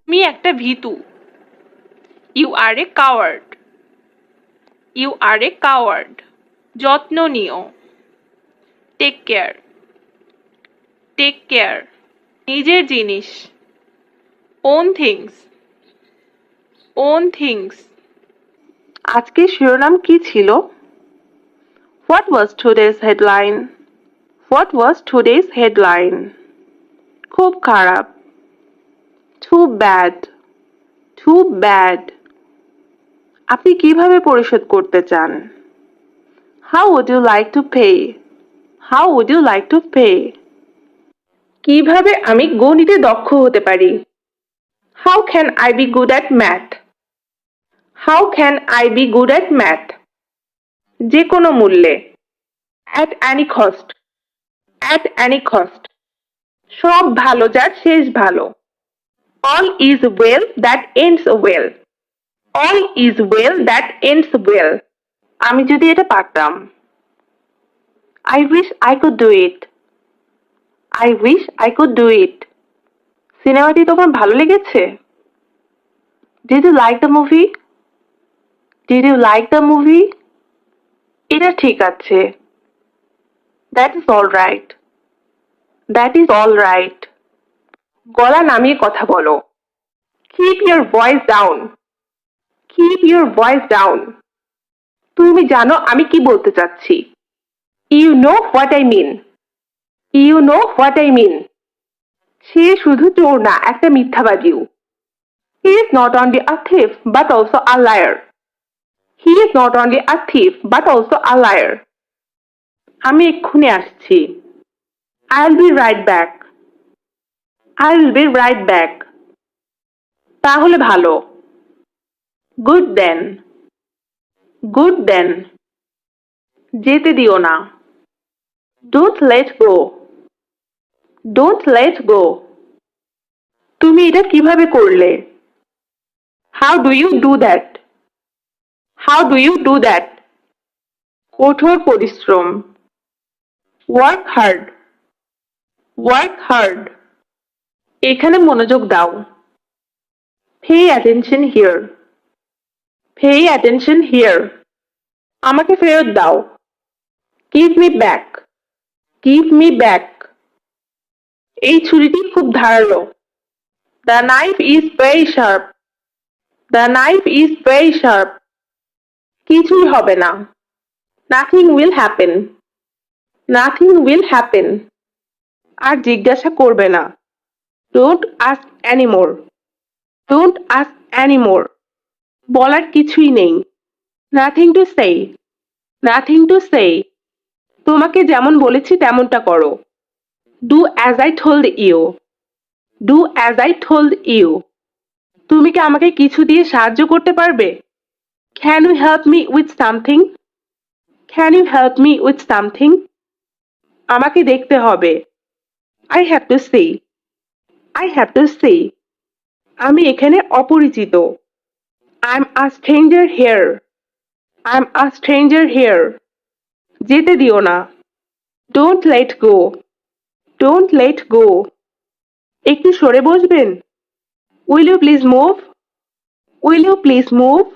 তুমি একটা ভীতু। You are a coward. You are a coward. যত্ন নিও। Take care. Take care. নিজের জিনিস। Own things. Own things. আজকের শিরোনাম কি ছিল? What was today's headline? What was today's headline? খুব খারাপ। Too bad. Too bad. আপনি কিভাবে পরিশোধ করতে চান? How would you like to pay? How would you like to pay? কিভাবে আমি গণিতে দক্ষ হতে পারি? How can I be good at math? How can I be good at math? যে কোনো মূল্যে। At any cost. At any cost. সব ভালো যার শেষ ভালো। All is well that ends well. All is well that ends well. আমি যদি এটা পারতাম। I wish I could do it. I wish I could do it. সিনেমাটি তোমার ভালো লেগেছে? Did you like the movie? Did you like the movie? এটা ঠিক আছে। That is all right. That is all right. গলা নামিয়ে কথা বলো। Keep your voice down. Keep your voice down. তুমি জানো আমি কি বলতে চাচ্ছি। You know what I mean. You know what I mean. সে শুধু চোর না, একটা মিথ্যাবাদীও। He is not only a thief but also a liar. He is not only a thief but also a liar. আমি এক্ষুনি আসছি। I'll be right back. I'll be right back. তাহলে ভালো। Good then. Good then. যেতে দিও না। Don't let go. Don't let go. তুমি এটা কিভাবে করলে? How do you do that? How do you do that? কঠোর পরিশ্রম। Work hard. Work hard. এখানে মনোযোগ দাও। Pay attention here. Pay attention here. আমাকে ফেরত দাও। Give me back. Give me back. এই ছুরিটি খুব ধারালো। The knife is very sharp. The knife is very sharp. কিছুই হবে না। Nothing will happen. Nothing will happen. আর জিজ্ঞাসা করবে না। Don't ask anymore. Don't ask anymore. বলার কিছুই নেই। Nothing to say. Nothing to say. তোমাকে যেমন বলেছি তেমনটা করো। Do as I told you. Do as I told you. তুমি কি আমাকে কিছু দিয়ে সাহায্য করতে পারবে? Can you help me with something? Can you help me with something? আমাকে দেখতে হবে। I have to see. I have to see. আমি এখানে অপরিচিত। I'm a stranger here. I'm a stranger here. যেতে দিও না। Don't let go. Don't let go. একটু সরে বসবেন? Will you please move? Will you please move?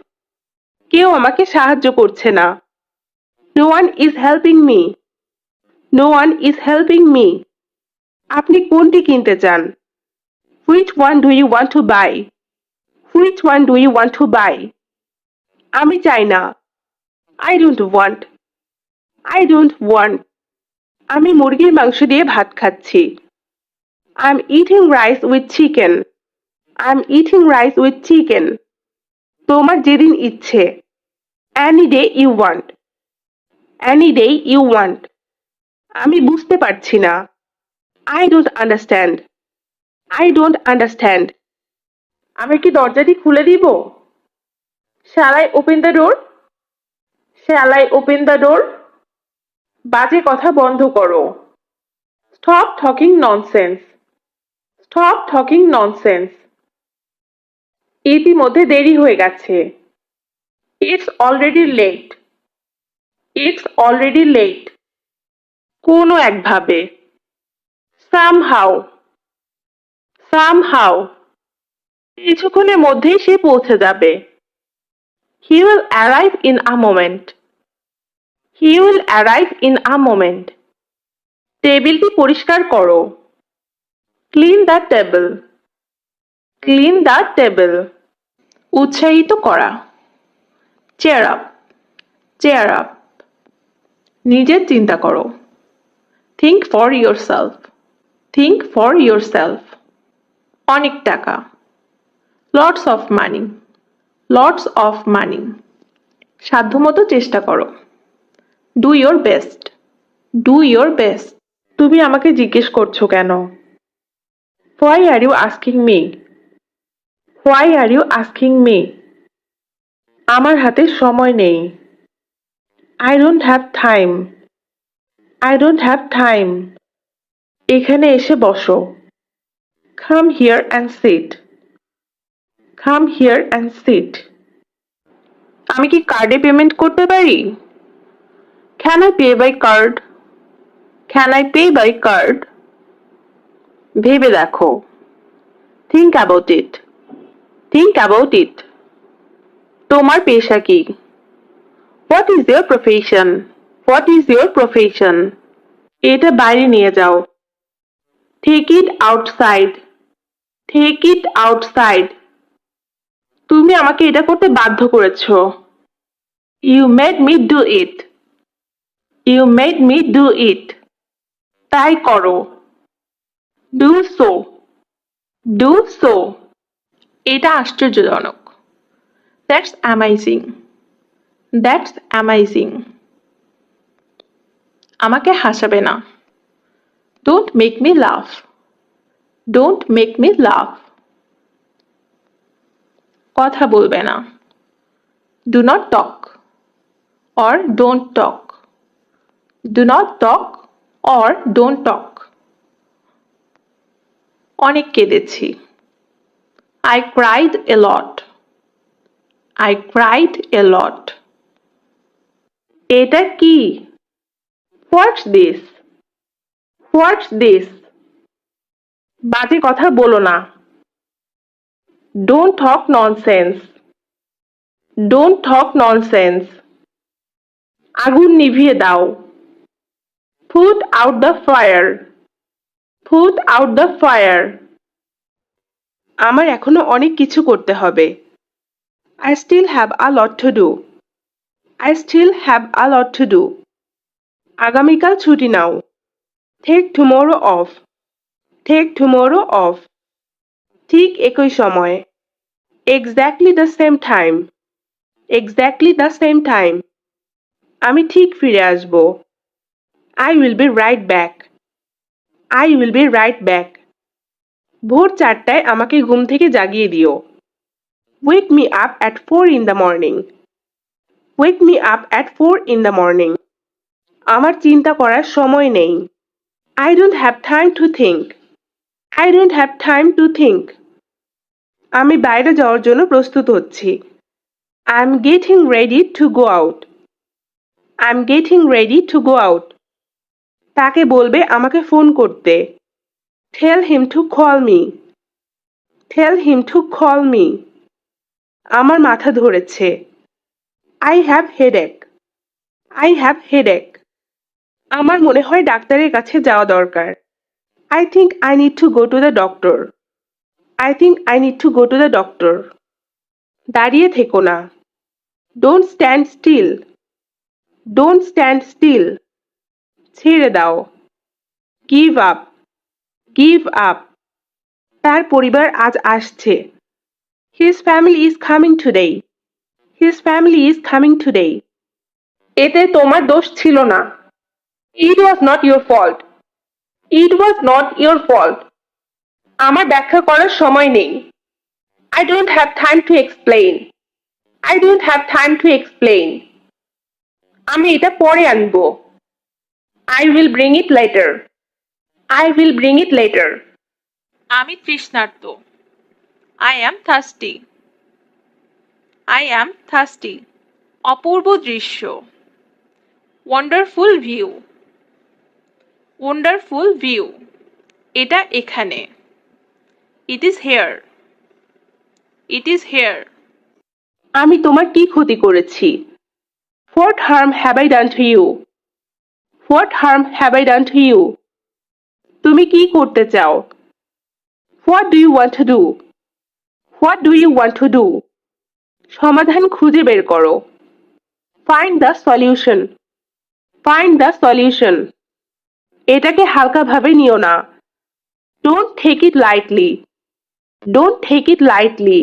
কেউ আমাকে সাহায্য করছে না। No one is helping me. No one is helping me. আপনি কোনটি কিনতে চান? Which one do you want to buy? Which one do you want to buy? আমি চাই না। I don't want. I don't want. আমি মুরগির মাংস দিয়ে ভাত খাচ্ছি। I'm eating rice with chicken. I'm eating rice with chicken. তোমার যেদিন ইচ্ছে। Any day you want. Any day you want. আমি বুঝতে পারছি না। I don't understand. I don't understand. আমি কি দরজাটি খুলে দিব? Shall I open the door? Shall I open the door? বাজে কথা বন্ধ করো। Stop talking nonsense. Stop talking nonsense. ইতিমধ্যে দেরি হয়ে গেছে। It's already late. It's already late. কোনো একভাবে। সামহাউ। সামহাউ। কিছুক্ষণের মধ্যেই সে পৌঁছে যাবে। He will arrive in a moment. He will arrive in a moment. টেবিলটি পরিষ্কার করো। Clean the table. Clean the table. উৎসাহিত করা। Cheer up. Cheer up. নিজের চিন্তা করো। Think for yourself. Think for yourself. অনেক টাকা। Lots of money. Lots of money. সাধ্যমতো চেষ্টা করো। Do your best. Do your best. তুমি আমাকে জিজ্ঞেস করছো কেন? Why are you asking me? Why are you asking me? আমার হাতে সময় নেই। I don't have time. I don't have time. এখানে এসে বসো। Come here and sit. Come here and sit. আমি কি কার্ডে পেমেন্ট করতে পারি? Can I pay by card? Can I pay by card? ভেবে দেখো। Think about it. Think about it. তোমার পেশা কি? What is your profession? What is your profession? এটা বাইরে নিয়ে যাও। Take it outside. Take it outside. তুমি আমাকে এটা করতে বাধ্য করেছো। You made me do it. You made me do it. তাই করো। Do so. Do so. এটা আশ্চর্যজনক। That's amazing. That's amazing. আমাকে হাসাবে না। Don't make me laugh. Don't make me laugh. কথা বলবে না। Do not talk or don't talk. Do not talk or don't talk. অনেক কেঁদেছি। I cried a lot. I cried a lot. এটা কি? What's this? What's this? বাজে কথা বলো না। Don't talk nonsense. Don't talk nonsense. আগুন নিভিয়ে দাও। Put out the fire. Put out the fire. আমার এখনো অনেক কিছু করতে হবে। I still have a lot to do. I still have a lot to do. আগামীকাল ছুটি নাও। Take tomorrow off. Take tomorrow off. ঠিক একই সময়। Exactly the same time. Exactly the same time. আমি ঠিক ফিরে আসব। I will be right back. I will be right back. ভোর 4টায় আমাকে ঘুম থেকে জাগিয়ে দিও। Wake me up at 4 in the morning. Wake me up at 4 in the morning. আমার চিন্তা করার সময় নেই। I don't have time to think. I don't have time to think. আমি বাইরে যাওয়ার জন্য প্রস্তুত হচ্ছি। I'm getting ready to go out. I'm getting ready to go out. তাকে বলবে আমাকে ফোন করতে। Tell him to call me. Tell him to call me. আমার মাথা ধরেছে। I have headache. I have headache. আমার মনে হয় ডাক্তারের কাছে যাওয়া দরকার। I think I need to go to the doctor. I think I need to go to the doctor. দাঁড়িয়ে থেকো না। Don't stand still. Don't stand still. ছেড়ে দাও। Give up. Give up. তার পরিবার আজ আসছে। His family is coming today. His family is coming today. এতে তোমার দোষ ছিল না। It was not your fault. It was not your fault. আমার ব্যাখ্যা করার সময় নেই। I don't have time to explain. I don't have time to explain. আমি এটা পরে আনবো। I will bring it later. I will bring it later. আমি তৃষ্ণার্ত। I am thirsty. I am thirsty. অপূর্ব দৃশ্য। Wonderful view. Wonderful view. এটা এখানে। It is here. It is here. আমি তোমার কি ক্ষতি করেছি? What harm have I done to you? What harm have I done to you? তুমি কি করতে চাও? What do you want to do? What do you want to do? সমাধান খুঁজে বের করো। Find the solution. Find the solution. এটাকে হালকাভাবে নিও না। Don't take it lightly. Don't take it lightly.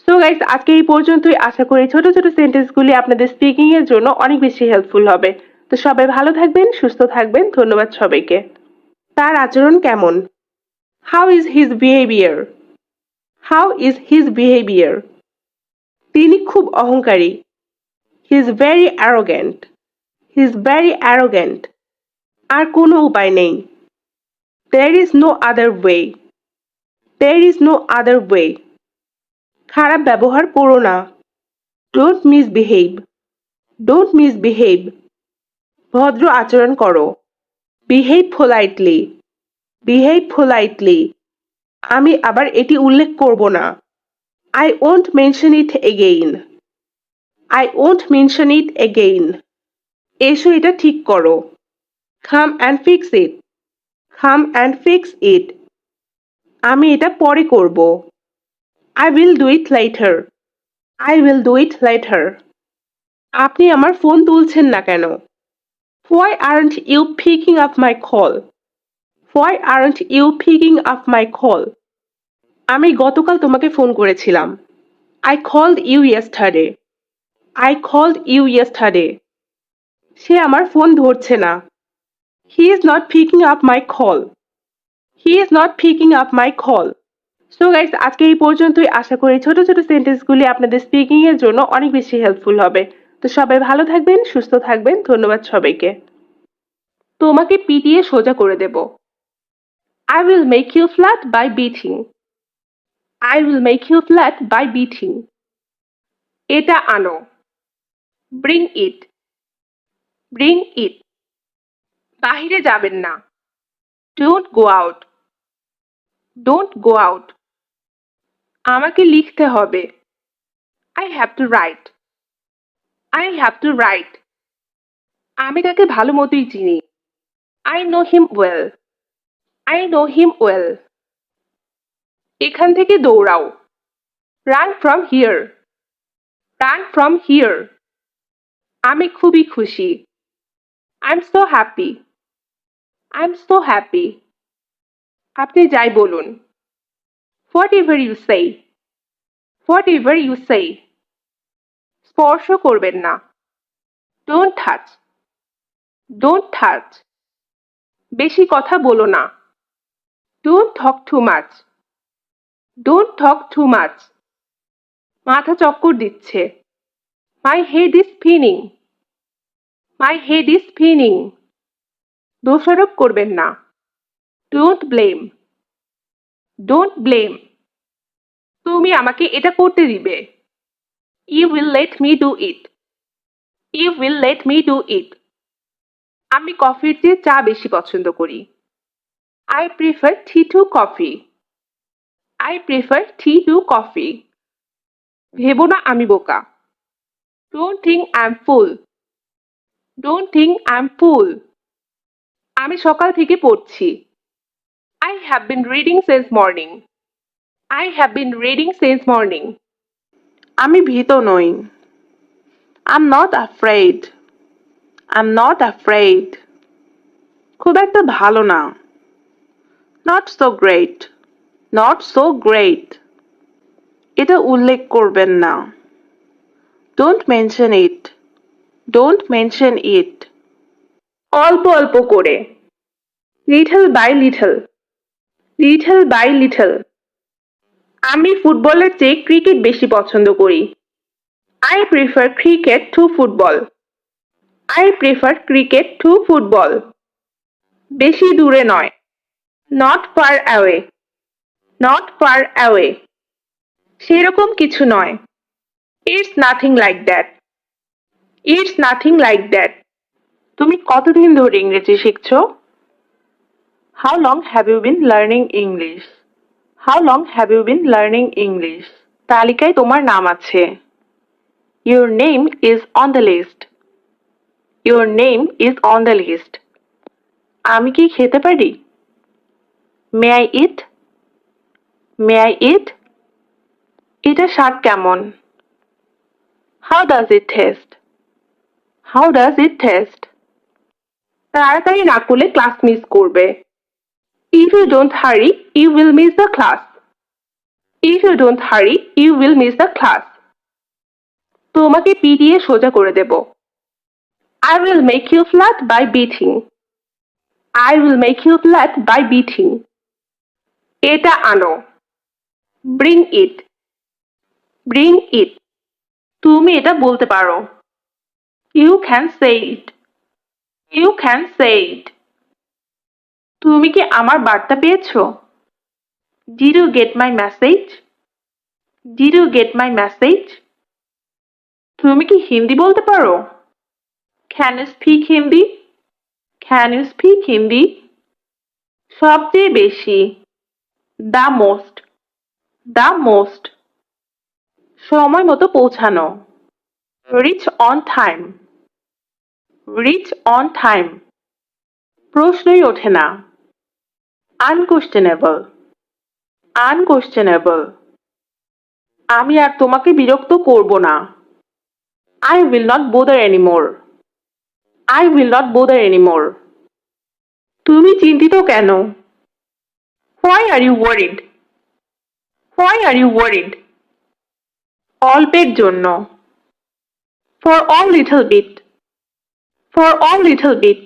So guys, আজকে এই পর্যন্তই। আশা করি ছোট ছোট সেন্টেন্সগুলি আপনাদের স্পিকিং এর জন্য অনেক বেশি হেল্পফুল হবে। তো সবাই ভালো থাকবেন, সুস্থ থাকবেন। ধন্যবাদ সবাইকে। তার আচরণ কেমন? How is his behavior? How is his behavior? তিনি খুব অহংকারী। He is very arrogant. He is very arrogant. আর কোনো উপায় নেই। There is no other way. There is no other way. খারাপ ব্যবহার করো না। Don't misbehave. Don't misbehave. ভদ্র আচরণ করো। Behave politely. Behave politely. আমি আবার এটি উল্লেখ করব না। I won't mention it again. I won't mention it again. এসো এটা ঠিক করো। Come and fix it. Come and fix it. আমি এটা পরে করব। I will do it later. I will do it later. আপনি আমার ফোন তুলছেন না কেন? Why aren't you picking up my call? Why aren't you picking up my call? আমি গতকাল তোমাকে ফোন করেছিলাম। I called you yesterday. I called you yesterday. সে আমার ফোন ধরছে না। He is not picking up my call. He is not picking up my call. So guys, আজকে এই পর্যন্তই। আশা করি ছোট ছোট সেন্টেন্সগুলি আপনাদের স্পিকিং এর জন্য অনেক বেশি হেল্পফুল হবে। তো সবাই ভালো থাকবেন, সুস্থ থাকবেন। ধন্যবাদ সবাইকে। তোমাকে পিটিয়ে সোজা করে দেব। I will make you flat by beating. I will make you flat by beating. এটা আনো। Bring it. Bring it. বাহিরে যাবেন না। Don't go out. Don't go out. আমাকে লিখতে হবে। I have to write. I have to write. আমি তাকে ভালো মতোই চিনি। I know him well. I know him well. এখান থেকে দৌড়াও। Run from here. Run from here. আমি খুবই খুশি। I'm so happy. I'm so happy. আপনি যাই বলুন। Whatever you say. Whatever you say. স্পর্শ করবেন না। Don't touch. Don't touch. বেশি কথা বলো না। Don't talk too much. Don't talk too much. মাথা চক্কর দিচ্ছে। My head is spinning. My head is spinning. দোষারোপ করবেন না। Don't blame. Don't blame. তুমি আমাকে এটা করতে দিবে। You will let me do it. You will let me do it. আমি কফির চেয়ে চা বেশি পছন্দ করি। I prefer tea to coffee. I prefer tea to coffee. ভেবো না আমি বোকা। Don't think I'm fool. Don't think I'm fool. আমি সকাল থেকে পড়ছি। I have been reading since morning. I have been reading since morning. আমি ভীত নই। I'm not afraid. I'm not afraid. খুব একটা ভালো না। Not so great. Not so great. এটা উল্লেখ করবেন না। Don't mention it. Don't mention it. অল্প অল্প করে। Little by little. Little by little. আমি ফুটবলের চেয়ে ক্রিকেট বেশি পছন্দ করি। I prefer cricket to football. I prefer cricket to football. বেশি দূরে নয়। Not far away. Not far away. সেরকম কিছু নয়। It's nothing like that. It's nothing like that. তুমি কতদিন ধরে ইংরেজি শিখছো? How long have you been learning English? How long have you been learning English? তালিকায় তোমার নাম আছে। Your name is on the list. Your name is on the list. আমি কি খেতে পারি? May I eat? May I eat? এটা স্বাদ কেমন? How does it taste? How does it taste? তাড়াতাড়ি না করলে ক্লাস মিস করবে। If you don't hurry, you will miss the class. If you don't hurry, you will miss the class. তোমাকে পিটিয়ে সোজা করে দেব। I will make you flat by beating. I will make you flat by beating. এটা আনো। Bring it. Bring it. তুমি এটা বলতে পারো। You can say it. You can say it. তুমি কি আমার বার্তা পেয়েছো? Did you get my message? Did you get my message? তুমি কি হিন্দি বলতে পারো? Can you speak Hindi? Can you speak Hindi? সবচেয়ে বেশি। The most. The most. সময় মতো পৌঁছানো। Reach on time. Reach on time. প্রশ্নই ওঠে না। Unquestionable. Unquestionable. আমি আর তোমাকে বিরক্ত করব না। I will not bother anymore. I will not bother anymore. তুমি চিন্তিত কেন? Why are you worried? Why are you worried? অল্পের জন্য। For all little bit. For all little bit.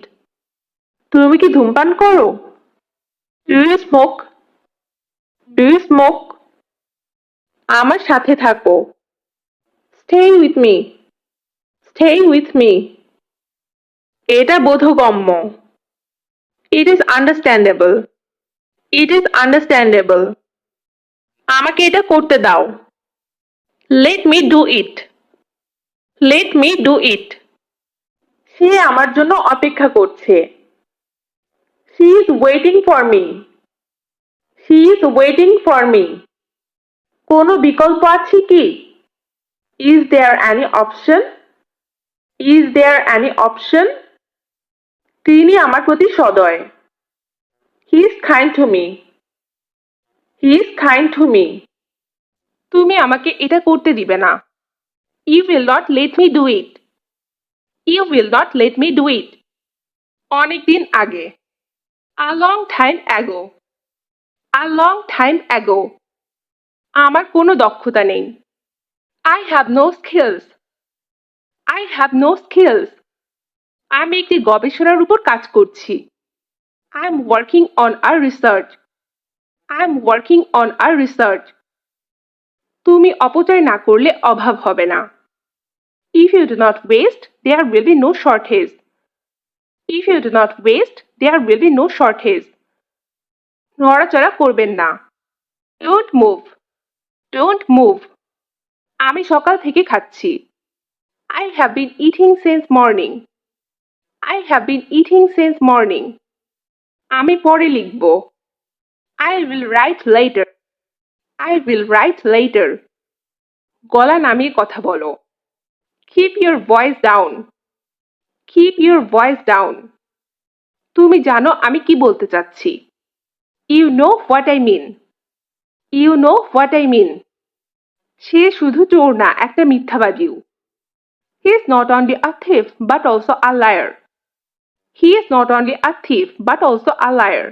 তুমি কি ধূমপান করো? Do you smoke? Do you smoke? আমার সাথে থাকো। Stay with me. Stay with me. এটা বোধগম্য। It is understandable. It is understandable. আমাকে এটা করতে দাও। Let me do it. Let me do it. সে আমার জন্য অপেক্ষা করছে। She is waiting for me. She is waiting for me. কোনো বিকল্প আছে কি? Is there any option? Is there any option? তিনি আমার প্রতি সদয়। He is kind to me. He is kind to me. তুমি আমাকে এটা করতে দিবে না। You will not let me do it. You will not let me do it. অনেক দিন আগে। A long time ago. A long time ago. আমার কোনো দক্ষতা নেই। I have no skills. I have no skills. আমি একটি গবেষণার উপর কাজ করছি। I am working on a research. I am working on a research. তুমি অপচয় না করলে অভাব হবে না। If you do not waste, there will be no shortage. If you do not waste, there will be no shortage. নড়াচড়া করবেন না। Don't move. Don't move. আমি সকাল থেকে খাচ্ছি। I have been eating since morning. I have been eating since morning. আমি পরে লিখব। I will write later. I will write later. গলা নামিয়ে কথা বলো। Keep your voice down. Keep your voice down. তুমি জানো আমি কি বলতে চাচ্ছি। You know what I mean. You know what I mean. সে শুধু চোর না, একটা মিথ্যাবাদীও। He is not only a thief but also a liar. He is not only a thief but also a liar.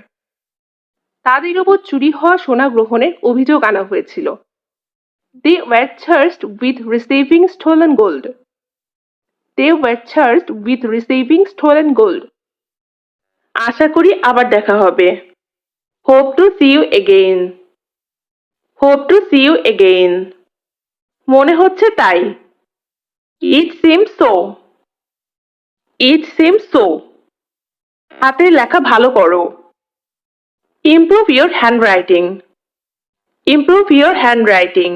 তাদের উপর চুরি হওয়া সোনা গ্রহণের অভিযোগ আনা হয়েছিল। They were charged with receiving stolen gold. They were charged with receiving stolen gold. আশা করি আবার দেখা হবে। Hope to see you again. Hope to see you again. মনে হচ্ছে তাই। It seems so. It seems so. হাতের লেখা ভালো করো। Improve your handwriting. Improve your handwriting.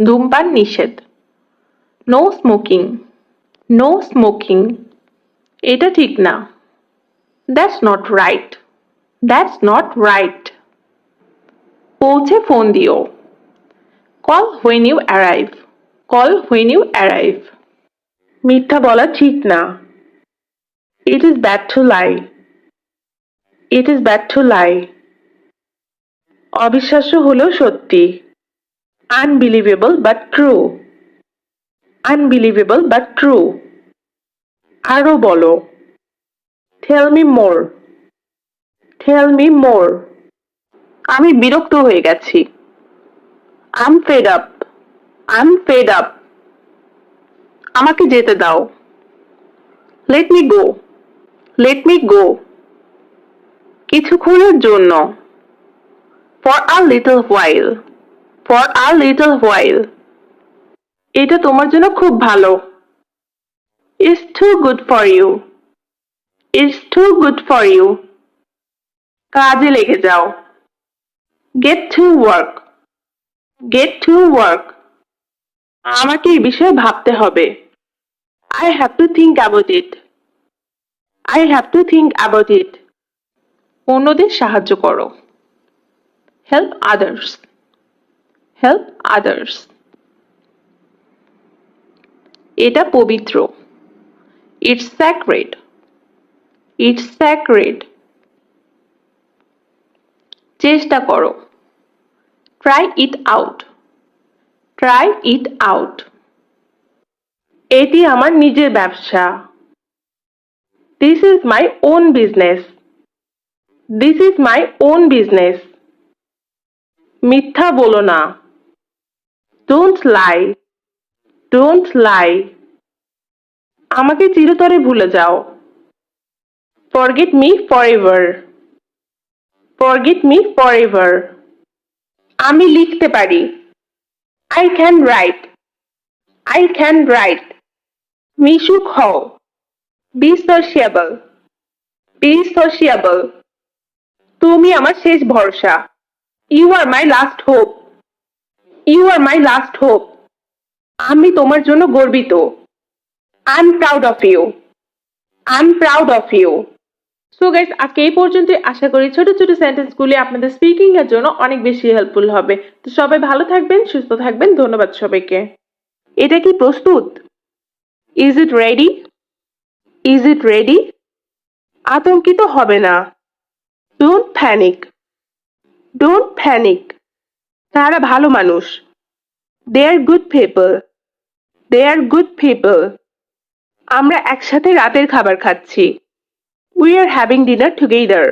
ধূমপান নিষেধ। নো স্মোকিং, নো স্মোকিং, এটা ঠিক না। That's not right, that's not right. পৌঁছে ফোন দিও। Call when you arrive, call when you arrive. মিথ্যা বলা ঠিক না। It is bad to lie, it is bad to lie. অবিশ্বাস্য হলেও সত্যি। Unbelievable but true, unbelievable but true. আরো বলো। Tell me more, tell me more. আমি বিরক্ত হয়ে গেছি। Am fed up, am fed up. আমাকে যেতে দাও। Let me go, let me গো। কিছুক্ষণের জন্য। For a little while, for a little while. এটা তোমার জন্য খুব ভালো। It's too good for you, it's too good for you. কাজে লেগে যাও। Get to work, get to work. আমাকে এই বিষয়ে ভাবতে হবে। I have to think about it, I have to think about it. অন্যদের সাহায্য করো। Help others, help others. এটা পবিত্র। It's sacred, it's sacred. চেষ্টা করো। Try it out, try it out. এটি আমার নিজের ব্যবসা। This is my own business, this is my own business. মিথ্যা বলো না। Don't lie, don't lie. আমাকে চিরতরে ভুলে যাও। Forget me forever, forget me forever. আমি লিখতে পারি। I can write, I can write. মিশুক হও। Be sociable, be sociable. তুমি আমার শেষ ভরসা। You are my last hope, you are my last hope. আমি তোমার জন্য গর্বিত। I am proud of you, I am proud of you. So guys, আজকে এই পর্যন্তই। আশা করি ছোট ছোট সেন্টেন্সগুলি আপনাদের স্পিকিং এর জন্য অনেক বেশি হেল্পফুল হবে। তো সবাই ভালো থাকবেন, সুস্থ থাকবেন। ধন্যবাদ সবাইকে। এটা কি প্রস্তুত? Is it ready? Is it ready? আতঙ্কিত হবে না। Don't panic, don't panic. তারা ভালো মানুষ। They are good people, they are good people. আমরা একসাথে রাতের খাবার খাচ্ছি। We are having dinner together,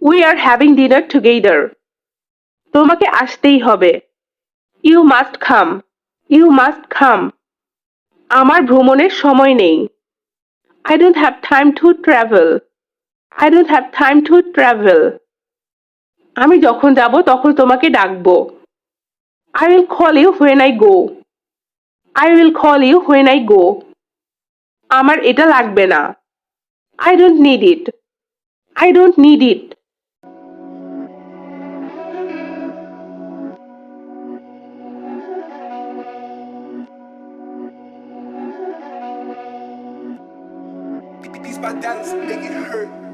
we are having dinner together. তোমাকে আসতেই হবে। You must come, you must come. আমার ভ্রমণের সময় নেই। I don't have time to travel, I don't have time to travel. আমি যখন যাব তখন তোমাকে ডাকবো। I will call you when I go, I will call you when I go. আমার এটা লাগবে না। I don't need it, I don't need it. Beats by Dallas, make it hurt.